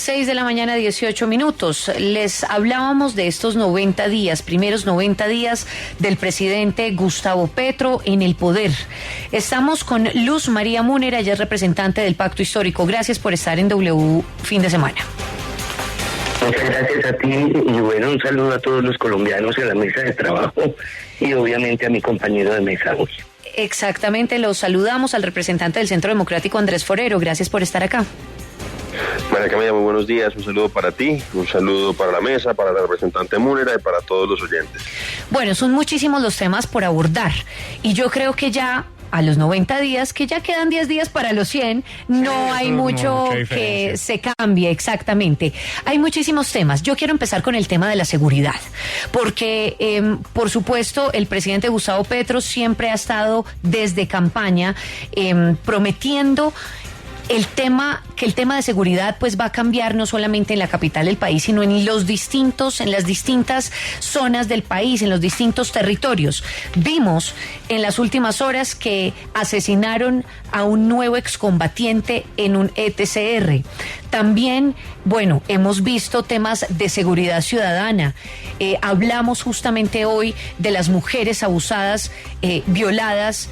6 de la mañana, 18 minutos. Les hablábamos de estos 90 días, primeros 90 días del presidente Gustavo Petro en el poder. Estamos con Luz María Múnera, ella es representante del Pacto Histórico. Gracias por estar en W Fin de Semana. Muchas gracias a ti y bueno, un saludo a todos los colombianos en la mesa de trabajo y obviamente a mi compañero de mesa hoy. Exactamente, los saludamos al representante del Centro Democrático, Andrés Forero. Gracias por estar acá. María Camila, muy buenos días, un saludo para ti, un saludo para la mesa, para la representante Múnera y para todos los oyentes. Bueno, son muchísimos los temas por abordar y yo creo que ya a los 90 días, que ya quedan 10 días para los 100, no hay mucho que se cambie exactamente. Hay muchísimos temas. Yo quiero empezar con el tema de la seguridad, porque por supuesto el presidente Gustavo Petro siempre ha estado desde campaña prometiendo que el tema de seguridad pues va a cambiar no solamente en la capital del país, sino en las distintas zonas del país, en los distintos territorios. Vimos en las últimas horas que asesinaron a un nuevo excombatiente en un ETCR. También, bueno, hemos visto temas de seguridad ciudadana. Hablamos justamente hoy de las mujeres abusadas, violadas,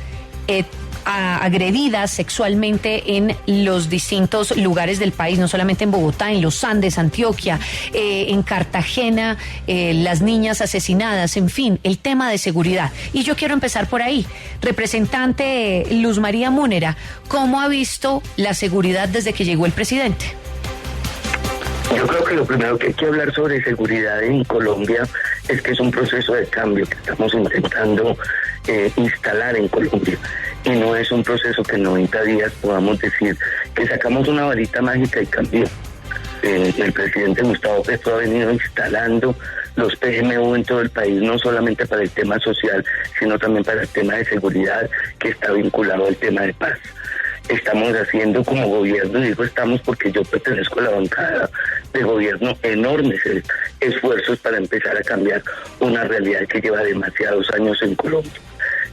agredidas sexualmente en los distintos lugares del país, no solamente en Bogotá, en los Andes, Antioquia, en Cartagena, las niñas asesinadas, en fin, el tema de seguridad. Y yo quiero empezar por ahí. Representante Luz María Múnera, ¿cómo ha visto la seguridad desde que llegó el presidente? Yo creo que lo primero que hay que hablar sobre seguridad en Colombia es que es un proceso de cambio que estamos intentando instalar en Colombia. Y no es un proceso que en 90 días podamos decir que sacamos una varita mágica y cambió. El presidente Gustavo Petro ha venido instalando los PGMU en todo el país, no solamente para el tema social, sino también para el tema de seguridad, que está vinculado al tema de paz. Estamos haciendo como gobierno, digo estamos porque yo pertenezco a la bancada de gobierno, enormes esfuerzos para empezar a cambiar una realidad que lleva demasiados años en Colombia.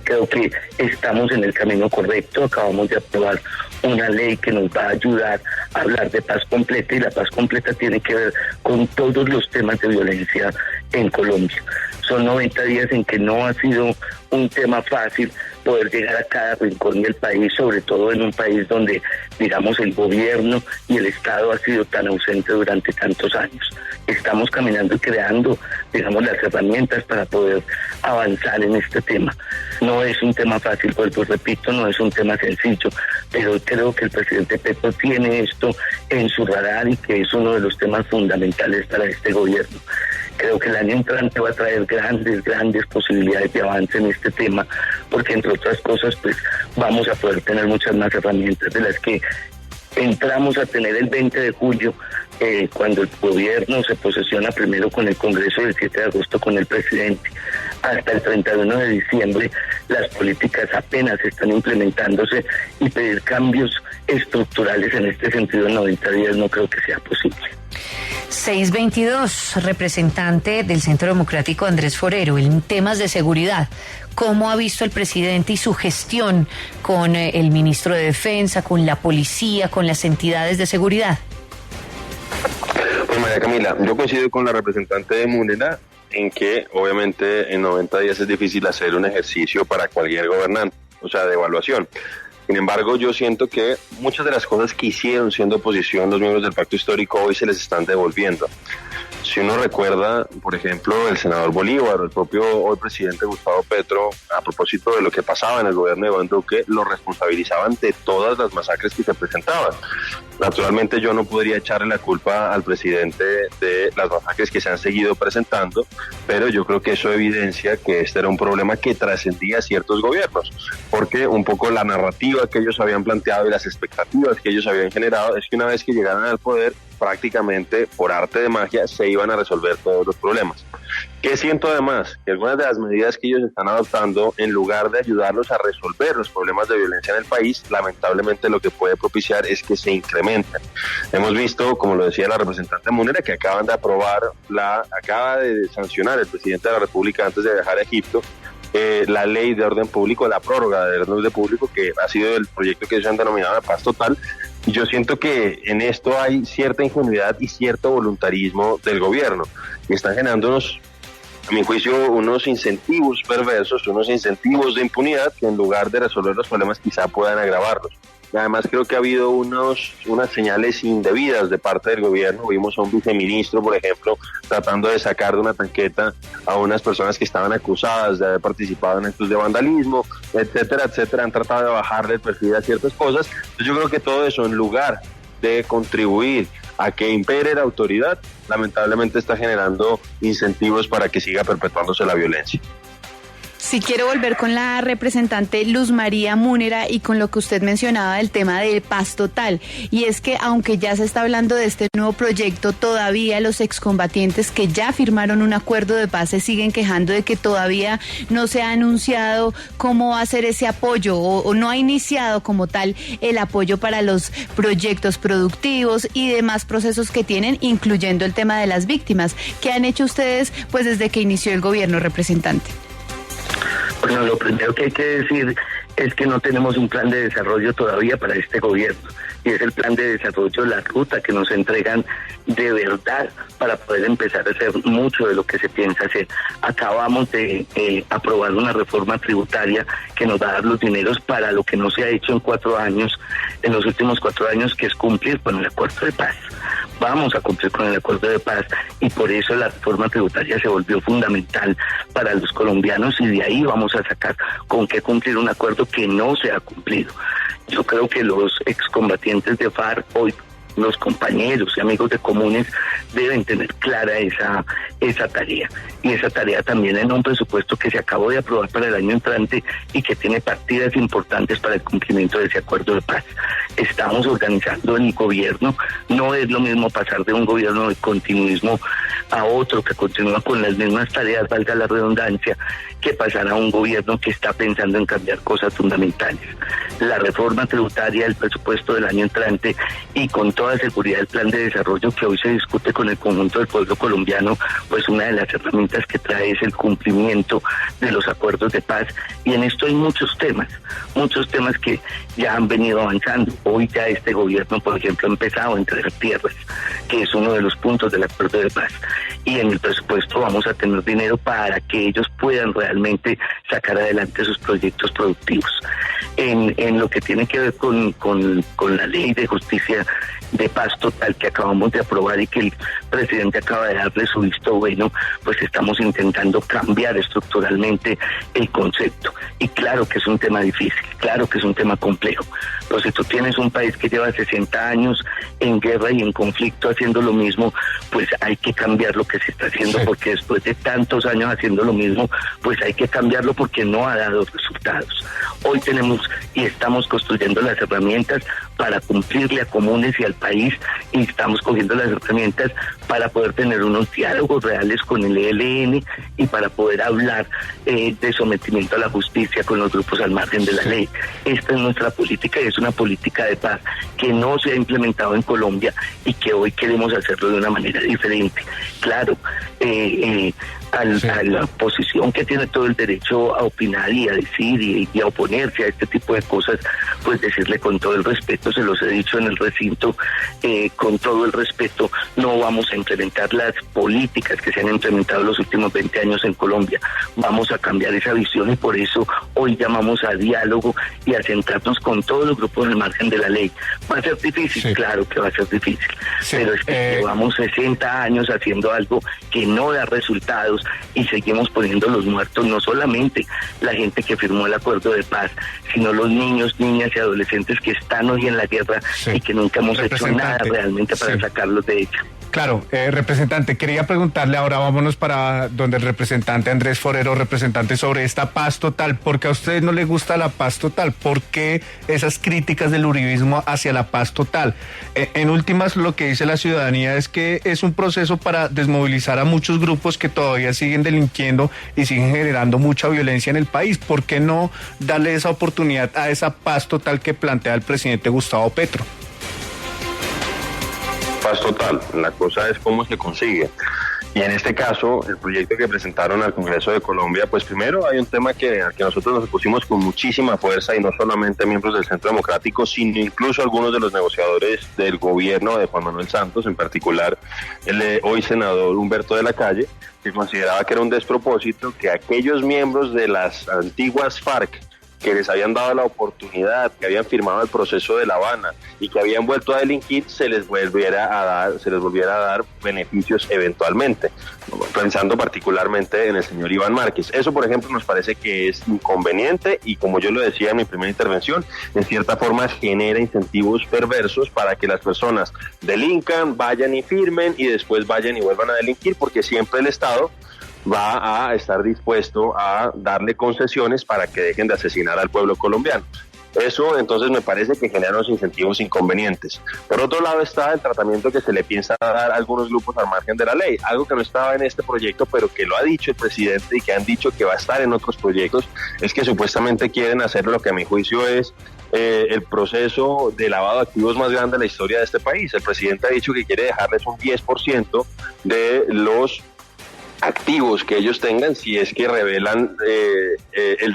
Creo que estamos en el camino correcto, acabamos de aprobar una ley que nos va a ayudar a hablar de paz completa, y la paz completa tiene que ver con todos los temas de violencia en Colombia. Son 90 días en que no ha sido un tema fácil poder llegar a cada rincón del país, sobre todo en un país donde, digamos, el gobierno y el Estado ha sido tan ausente durante tantos años. Estamos caminando y creando, digamos, las herramientas para poder avanzar en este tema. No es un tema fácil, pues repito, no es un tema sencillo, pero creo que el presidente Petro tiene esto en su radar y que es uno de los temas fundamentales para este gobierno. Creo que el año entrante va a traer grandes posibilidades de avance en este tema, porque entre otras cosas, pues vamos a poder tener muchas más herramientas de las que entramos a tener el 20 de julio, cuando el gobierno se posesiona primero con el Congreso y el 7 de agosto con el presidente. Hasta el 31 de diciembre las políticas apenas están implementándose y pedir cambios estructurales en este sentido en 90 días no creo que sea posible. 622, representante del Centro Democrático Andrés Forero, en temas de seguridad. ¿Cómo ha visto el presidente y su gestión con el ministro de Defensa, con la policía, con las entidades de seguridad? Pues María Camila, yo coincido con la representante de Múnera en que obviamente en 90 días es difícil hacer un ejercicio para cualquier gobernante, o sea, de evaluación. Sin embargo, yo siento que muchas de las cosas que hicieron siendo oposición los miembros del Pacto Histórico hoy se les están devolviendo. Si uno recuerda, por ejemplo, el senador Bolívar, el propio hoy presidente Gustavo Petro, a propósito de lo que pasaba en el gobierno de Iván Duque, lo responsabilizaban de todas las masacres que se presentaban. Naturalmente yo no podría echarle la culpa al presidente de las masacres que se han seguido presentando, pero yo creo que eso evidencia que este era un problema que trascendía a ciertos gobiernos, porque un poco la narrativa que ellos habían planteado y las expectativas que ellos habían generado es que una vez que llegaran al poder, prácticamente por arte de magia se iban a resolver todos los problemas. ¿Qué siento además? Que algunas de las medidas que ellos están adoptando, en lugar de ayudarlos a resolver los problemas de violencia en el país, lamentablemente lo que puede propiciar es que se incrementen. Hemos visto, como lo decía la representante Múnera, que acaba de sancionar el presidente de la República antes de viajar a Egipto, la ley de orden público, la prórroga del orden público, que ha sido el proyecto que ellos han denominado la paz total, Y yo siento que en esto hay cierta ingenuidad y cierto voluntarismo del gobierno, y están generando a mi juicio, unos incentivos perversos, unos incentivos de impunidad que en lugar de resolver los problemas quizá puedan agravarlos. Y además creo que ha habido unas señales indebidas de parte del gobierno. Vimos a un viceministro, por ejemplo, tratando de sacar de una tanqueta a unas personas que estaban acusadas de haber participado en actos de vandalismo, etcétera, etcétera. Han tratado de bajarle el perfil a ciertas cosas. Entonces yo creo que todo eso, en lugar de contribuir a que impere la autoridad, lamentablemente está generando incentivos para que siga perpetuándose la violencia. Sí, quiero volver con la representante Luz María Múnera y con lo que usted mencionaba del tema del paz total. Y es que aunque ya se está hablando de este nuevo proyecto, todavía los excombatientes que ya firmaron un acuerdo de paz se siguen quejando de que todavía no se ha anunciado cómo va a ser ese apoyo o no ha iniciado como tal el apoyo para los proyectos productivos y demás procesos que tienen, incluyendo el tema de las víctimas. ¿Qué han hecho ustedes pues desde que inició el gobierno, representante? Bueno, lo primero que hay que decir es que no tenemos un plan de desarrollo todavía para este gobierno, y es el plan de desarrollo, la ruta que nos entregan de verdad para poder empezar a hacer mucho de lo que se piensa hacer. Acabamos de aprobar una reforma tributaria que nos va a dar los dineros para lo que no se ha hecho en 4 años, en los últimos 4 años, que es cumplir con el acuerdo de paz. Vamos a cumplir con el acuerdo de paz, y por eso la reforma tributaria se volvió fundamental para los colombianos, y de ahí vamos a sacar con qué cumplir un acuerdo que no se ha cumplido. Yo creo que los excombatientes de FARC, hoy los compañeros y amigos de comunes, deben tener clara esa tarea, y esa tarea también en un presupuesto que se acabó de aprobar para el año entrante y que tiene partidas importantes para el cumplimiento de ese acuerdo de paz. Estamos organizando el gobierno. No es lo mismo pasar de un gobierno de continuismo a otro que continúa con las mismas tareas, valga la redundancia, que pasar a un gobierno que está pensando en cambiar cosas fundamentales. La reforma tributaria, el presupuesto del año entrante y con toda seguridad el plan de desarrollo que hoy se discute con el conjunto del pueblo colombiano, pues una de las herramientas que trae es el cumplimiento de los acuerdos de paz, y en esto hay muchos temas que ya han venido avanzando. Hoy ya este gobierno, por ejemplo, ha empezado a entregar tierras, que es uno de los puntos del acuerdo de paz, y en el presupuesto vamos a tener dinero para que ellos puedan realmente sacar adelante sus proyectos productivos. En lo que tiene que ver con la ley de justicia de paz total que acabamos de aprobar y que el presidente acaba de darle su visto bueno, pues estamos intentando cambiar estructuralmente el concepto. Y claro que es un tema difícil, claro que es un tema complejo. Pero si tú tienes un país que lleva 60 años en guerra y en conflicto haciendo lo mismo, pues hay que cambiar lo que se está haciendo, sí. Porque después de tantos años haciendo lo mismo, pues hay que cambiarlo porque no ha dado resultados. Hoy tenemos y estamos construyendo las herramientas para cumplirle a comunes y al país, y estamos cogiendo las herramientas para poder tener unos diálogos reales con el ELN y para poder hablar de sometimiento a la justicia con los grupos al margen de la ley. Esta es nuestra política, y es una política de paz que no se ha implementado en Colombia y que hoy queremos hacerlo de una manera diferente. Claro, a la oposición, que tiene todo el derecho a opinar y a decir y a oponerse a este tipo de cosas, pues decirle con todo el respeto, se los he dicho en el recinto, con todo el respeto, no vamos a implementar las políticas que se han implementado los últimos 20 años en Colombia. Vamos a cambiar esa visión, y por eso hoy llamamos a diálogo y a centrarnos con todos los grupos al margen de la ley. ¿Va a ser difícil? Sí. Claro que va a ser difícil, sí. Pero es que llevamos 60 años haciendo algo que no da resultados y seguimos poniendo los muertos, no solamente la gente que firmó el acuerdo de paz, sino los niños, niñas y adolescentes que están hoy en la guerra, sí. Y que nunca hemos hecho nada realmente para sacarlos de ella. Claro, representante, quería preguntarle ahora, vámonos para donde el representante Andrés Forero, representante, sobre esta paz total. ¿Por qué a usted no le gusta la paz total? ¿Por qué esas críticas del uribismo hacia la paz total? En últimas, lo que dice la ciudadanía es que es un proceso para desmovilizar a muchos grupos que todavía siguen delinquiendo y siguen generando mucha violencia en el país. ¿Por qué no darle esa oportunidad a esa paz total que plantea el presidente Gustavo Petro? Paz total, la cosa es cómo se consigue. Y en este caso, el proyecto que presentaron al Congreso de Colombia, pues primero hay un tema al que nosotros nos opusimos con muchísima fuerza, y no solamente miembros del Centro Democrático, sino incluso algunos de los negociadores del gobierno de Juan Manuel Santos, en particular el hoy senador Humberto de la Calle, que consideraba que era un despropósito que aquellos miembros de las antiguas FARC que les habían dado la oportunidad, que habían firmado el proceso de La Habana y que habían vuelto a delinquir, se les volviera a dar beneficios eventualmente, pensando particularmente en el señor Iván Márquez. Eso, por ejemplo, nos parece que es inconveniente, y como yo lo decía en mi primera intervención, en cierta forma genera incentivos perversos para que las personas delincan, vayan y firmen y después vayan y vuelvan a delinquir, porque siempre el Estado va a estar dispuesto a darle concesiones para que dejen de asesinar al pueblo colombiano. Eso entonces me parece que genera unos incentivos inconvenientes. Por otro lado está el tratamiento que se le piensa dar a algunos grupos al margen de la ley, algo que no estaba en este proyecto, pero que lo ha dicho el presidente y que han dicho que va a estar en otros proyectos, es que supuestamente quieren hacer lo que a mi juicio es el proceso de lavado de activos más grande de la historia de este país. El presidente ha dicho que quiere dejarles un 10% de los activos que ellos tengan si es que revelan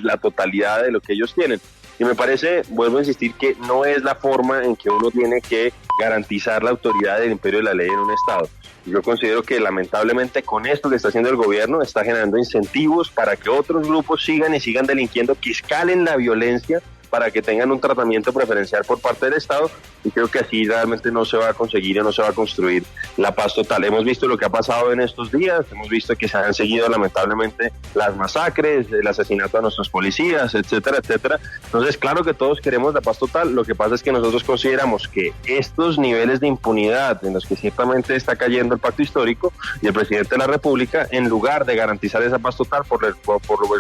la totalidad de lo que ellos tienen. Y me parece, vuelvo a insistir, que no es la forma en que uno tiene que garantizar la autoridad del imperio de la ley en un Estado. Yo considero que lamentablemente con esto que está haciendo el gobierno está generando incentivos para que otros grupos sigan delinquiendo, que escalen la violencia para que tengan un tratamiento preferencial por parte del Estado, y creo que así realmente no se va a conseguir o no se va a construir la paz total. Hemos visto lo que ha pasado en estos días, hemos visto que se han seguido lamentablemente las masacres, el asesinato a nuestros policías, etcétera, etcétera. Entonces, claro que todos queremos la paz total, lo que pasa es que nosotros consideramos que estos niveles de impunidad en los que ciertamente está cayendo el pacto histórico y el presidente de la República, en lugar de garantizar esa paz total, por el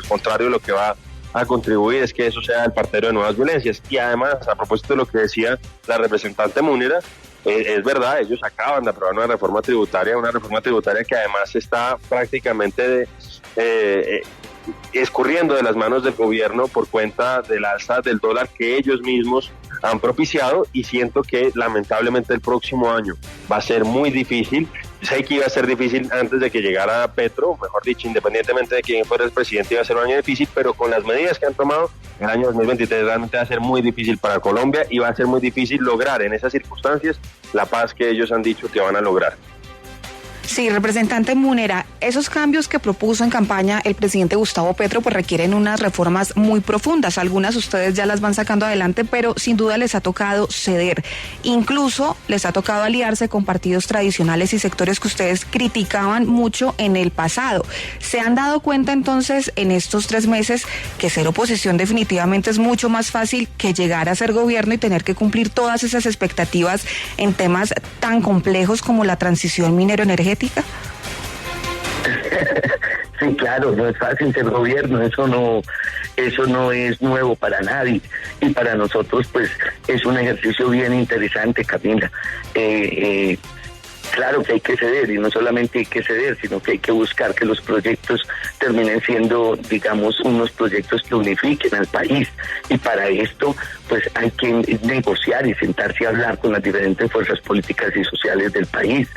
contrario, lo que va a contribuir es que eso sea el partero de nuevas violencias. Y además, a propósito de lo que decía la representante Múnera, es verdad, ellos acaban de aprobar una reforma tributaria que además está prácticamente escurriendo de las manos del gobierno por cuenta del alza del dólar que ellos mismos han propiciado, y siento que lamentablemente el próximo año va a ser muy difícil. Sé que iba a ser difícil antes de que llegara Petro, mejor dicho, independientemente de quién fuera el presidente, iba a ser un año difícil, pero con las medidas que han tomado, el año 2023 realmente va a ser muy difícil para Colombia, y va a ser muy difícil lograr en esas circunstancias la paz que ellos han dicho que van a lograr. Sí, representante Múnera, esos cambios que propuso en campaña el presidente Gustavo Petro pues requieren unas reformas muy profundas. Algunas ustedes ya las van sacando adelante, pero sin duda les ha tocado ceder. Incluso les ha tocado aliarse con partidos tradicionales y sectores que ustedes criticaban mucho en el pasado. ¿Se han dado cuenta entonces en estos 3 meses que ser oposición definitivamente es mucho más fácil que llegar a ser gobierno y tener que cumplir todas esas expectativas en temas tan complejos como la transición minero-energética? Sí, claro, no es fácil ser gobierno, eso no es nuevo para nadie, y para nosotros pues es un ejercicio bien interesante, Camila. Claro que hay que ceder, y no solamente hay que ceder, sino que hay que buscar que los proyectos terminen siendo, digamos, unos proyectos que unifiquen al país, y para esto pues hay que negociar y sentarse a hablar con las diferentes fuerzas políticas y sociales del país.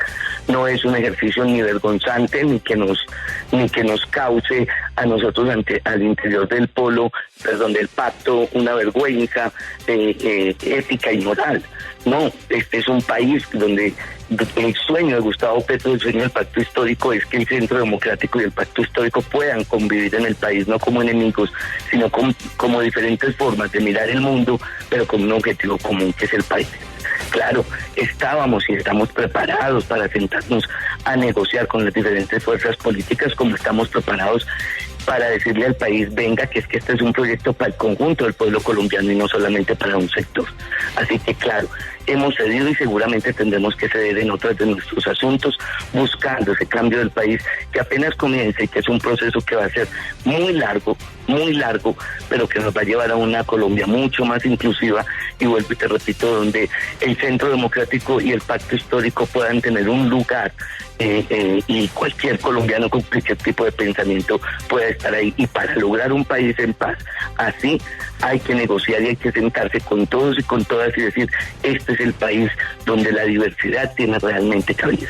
No es un ejercicio ni vergonzante ni que nos cause a nosotros al interior del pacto una vergüenza ética y moral. No, este es un país donde el sueño de Gustavo Petro, el sueño del pacto histórico, es que el Centro Democrático y el pacto histórico puedan convivir en el país, no como enemigos, sino como diferentes formas de mirar el mundo, pero con un objetivo común, que es el país. Claro, estábamos y estamos preparados para sentarnos a negociar con las diferentes fuerzas políticas, como estamos preparados para decirle al país, venga, que este es un proyecto para el conjunto del pueblo colombiano y no solamente para un sector. Así que claro, hemos cedido y seguramente tendremos que ceder en otros de nuestros asuntos, buscando ese cambio del país que apenas comienza y que es un proceso que va a ser muy largo, pero que nos va a llevar a una Colombia mucho más inclusiva, y vuelvo y te repito, donde el Centro Democrático y el Pacto Histórico puedan tener un lugar, y cualquier colombiano con cualquier tipo de pensamiento pueda estar ahí. Y para lograr un país en paz, así hay que negociar y hay que sentarse con todos y con todas y decir, este es el país donde la diversidad tiene realmente cabida.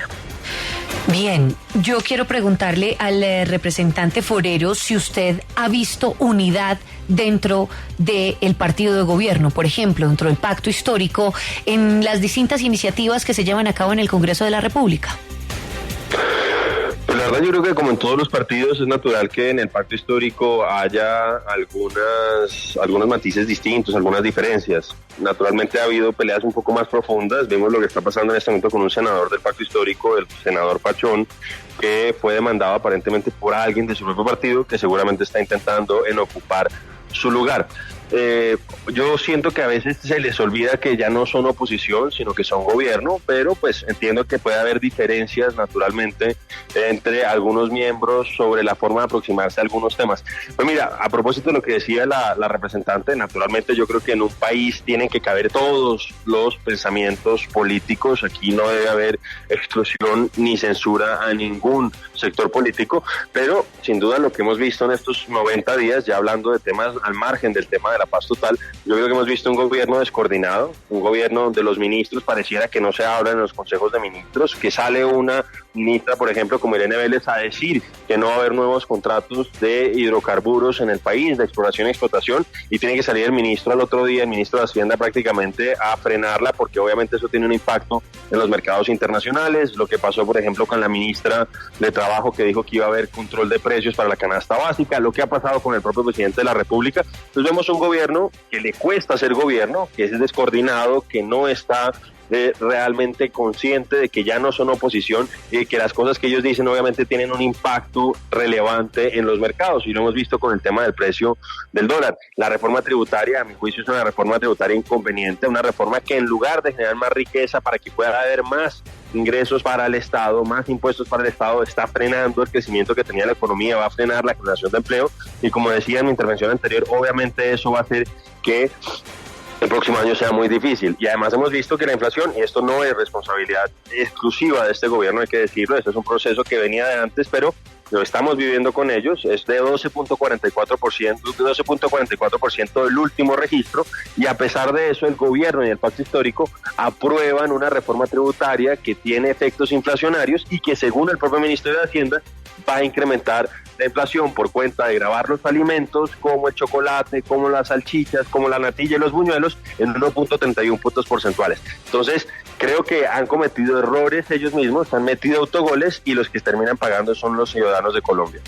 Bien, yo quiero preguntarle al representante Forero si usted ha visto unidad dentro del partido de gobierno, por ejemplo, dentro del pacto histórico, en las distintas iniciativas que se llevan a cabo en el Congreso de la República. Pues la verdad yo creo que como en todos los partidos es natural que en el pacto histórico haya algunos matices distintos, algunas diferencias. Naturalmente ha habido peleas un poco más profundas. Vemos lo que está pasando en este momento con un senador del pacto histórico, el senador Pachón, que fue demandado aparentemente por alguien de su propio partido que seguramente está intentando ocupar su lugar. Yo siento que a veces se les olvida que ya no son oposición, sino que son gobierno, pero pues entiendo que puede haber diferencias naturalmente entre algunos miembros sobre la forma de aproximarse a algunos temas. Pues mira, a propósito de lo que decía la representante, naturalmente yo creo que en un país tienen que caber todos los pensamientos políticos. Aquí no debe haber exclusión ni censura a ningún sector político, pero sin duda lo que hemos visto en estos 90 días, ya hablando de temas al margen del tema de la paz total, yo creo que hemos visto un gobierno descoordinado, un gobierno donde los ministros pareciera que no se hablan en los consejos de ministros, que sale una ministra, por ejemplo, como Irene Vélez, a decir que no va a haber nuevos contratos de hidrocarburos en el país, de exploración y explotación, y tiene que salir el ministro al otro día, el ministro de Hacienda, prácticamente a frenarla, porque obviamente eso tiene un impacto en los mercados internacionales. Lo que pasó, por ejemplo, con la ministra de Trabajo, que dijo que iba a haber control de precios para la canasta básica, lo que ha pasado con el propio presidente de la República. Entonces vemos un gobierno que le cuesta ser gobierno, que es descoordinado, que no está realmente consciente de que ya no son oposición y que las cosas que ellos dicen obviamente tienen un impacto relevante en los mercados, y lo hemos visto con el tema del precio del dólar. La reforma tributaria, a mi juicio, es una reforma tributaria inconveniente, una reforma que en lugar de generar más riqueza para que pueda haber más ingresos para el Estado, más impuestos para el Estado, está frenando el crecimiento que tenía la economía, va a frenar la creación de empleo, y como decía en mi intervención anterior, obviamente eso va a hacer que el próximo año sea muy difícil. Y además hemos visto que la inflación, y esto no es responsabilidad exclusiva de este gobierno, hay que decirlo, este es un proceso que venía de antes, pero lo estamos viviendo con ellos, es de 12.44% del último registro, y a pesar de eso el gobierno y el pacto histórico aprueban una reforma tributaria que tiene efectos inflacionarios y que, según el propio Ministerio de Hacienda, va a incrementar la inflación por cuenta de gravar los alimentos como el chocolate, como las salchichas, como la natilla y los buñuelos en 1.31 puntos porcentuales. Entonces, creo que han cometido errores ellos mismos, han metido autogoles, y los que terminan pagando son los ciudadanos de Colombia.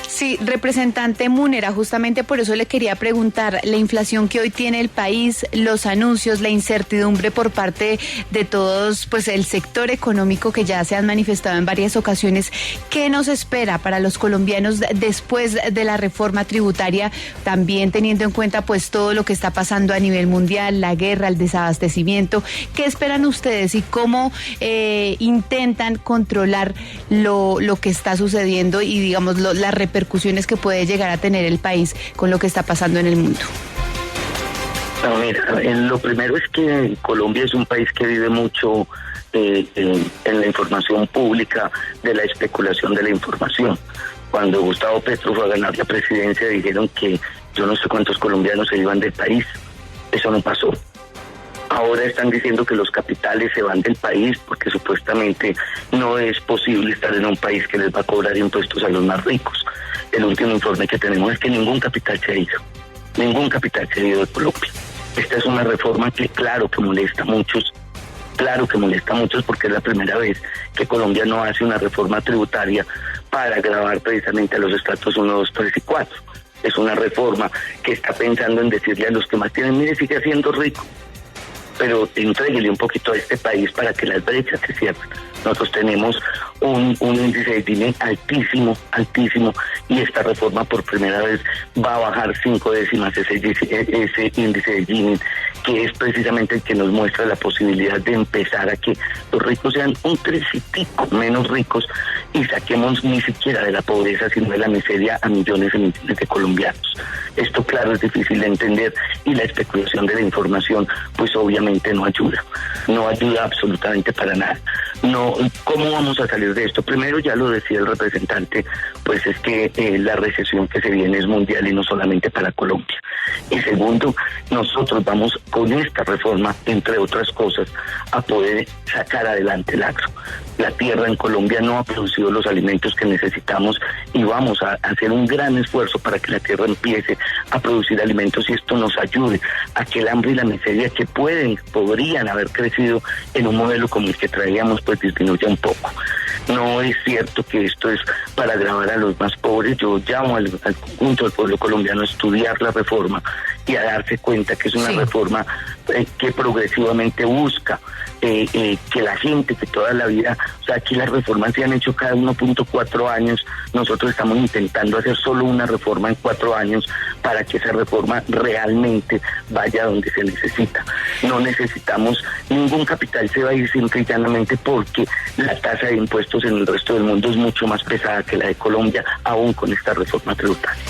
Sí, representante Múnera, justamente por eso le quería preguntar, la inflación que hoy tiene el país, los anuncios, la incertidumbre por parte de todos, pues el sector económico que ya se han manifestado en varias ocasiones, ¿qué nos espera para los colombianos después de la reforma tributaria, también teniendo en cuenta pues todo lo que está pasando a nivel mundial, la guerra, el desabastecimiento? ¿Qué esperan ustedes y cómo intentan controlar lo que está sucediendo y digamos las repercusiones que puede llegar a tener el país con lo que está pasando en el mundo? No, mira, lo primero es que Colombia es un país que vive mucho en la información pública, de la especulación de la información. Cuando Gustavo Petro fue a ganar la presidencia, dijeron que yo no sé cuántos colombianos se iban del país. Eso no pasó. Ahora están diciendo que los capitales se van del país porque supuestamente no es posible estar en un país que les va a cobrar impuestos a los más ricos. El último informe que tenemos es que ningún capital se ha ido. Ningún capital se ha ido de Colombia. Esta es una reforma que claro que molesta a muchos. Claro que molesta a muchos porque es la primera vez que Colombia no hace una reforma tributaria para gravar precisamente a los estratos 1, 2, 3 y 4. Es una reforma que está pensando en decirle a los que más tienen, mire, sigue siendo rico, pero entréguele un poquito a este país para que las brechas se cierren. Nosotros tenemos un índice de Gini altísimo, y esta reforma por primera vez va a bajar 5 décimas ese índice de Gini, que es precisamente el que nos muestra la posibilidad de empezar a que los ricos sean un 3 y pico menos ricos y saquemos ni siquiera de la pobreza, sino de la miseria a millones y millones de colombianos. Esto, claro, es difícil de entender y la especulación de la información, pues obviamente no ayuda absolutamente para nada. No, ¿cómo vamos a salir de esto? Primero, ya lo decía el representante, pues es que la recesión que se viene es mundial y no solamente para Colombia. Y segundo, nosotros vamos con esta reforma, entre otras cosas, a poder sacar adelante el agro. La tierra en Colombia no ha producido los alimentos que necesitamos y vamos a hacer un gran esfuerzo para que la tierra empiece a producir alimentos y esto nos ayude a que el hambre y la miseria que podrían haber crecido en un modelo como el que traíamos, pues disminuya un poco. No es cierto que esto es para agravar a los más pobres. Yo llamo al conjunto del pueblo colombiano a estudiar la reforma y a darse cuenta que es una reforma que progresivamente busca que la gente que toda la vida, o sea, aquí las reformas se han hecho cada 1.4 años, nosotros estamos intentando hacer solo una reforma en 4 años para que esa reforma realmente vaya donde se necesita. No necesitamos, ningún capital se va a ir simple y llanamente porque la tasa de impuestos en el resto del mundo es mucho más pesada que la de Colombia, aún con esta reforma tributaria.